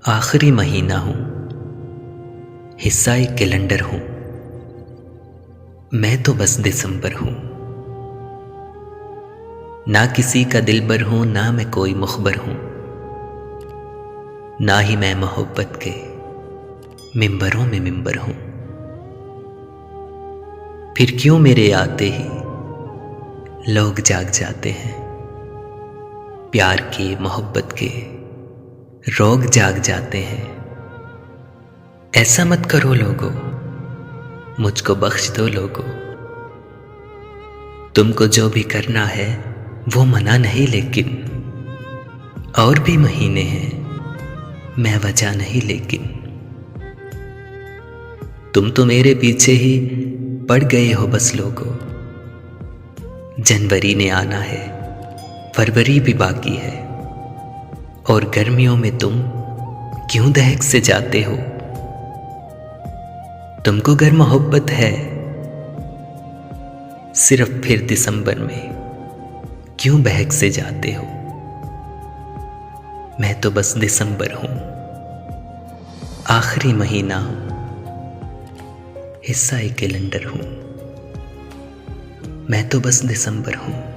आखिरी महीना हूं, हिस्सा एक कैलेंडर हूं। मैं तो बस दिसंबर हूं। ना किसी का दिलबर हूं, ना मैं कोई मुखबर हूं, ना ही मैं मोहब्बत के मिंबरों में मिंबर हूं। फिर क्यों मेरे आते ही लोग जाग जाते हैं, प्यार के मोहब्बत के रोग जाग जाते हैं। ऐसा मत करो लोगों, मुझको बख्श दो लोगों। तुमको जो भी करना है वो मना नहीं, लेकिन और भी महीने हैं, मैं वजह नहीं लेकिन। तुम तो मेरे पीछे ही पड़ गए हो बस लोगों। जनवरी ने आना है, फरवरी भी बाकी है, और गर्मियों में तुम क्यों दहक से जाते हो। तुमको गर मोहब्बत है, सिर्फ फिर दिसंबर में क्यों बहक से जाते हो। मैं तो बस दिसंबर हूं, आखिरी महीना हूं, हिस्सा एक कैलेंडर हूं। मैं तो बस दिसंबर हूं।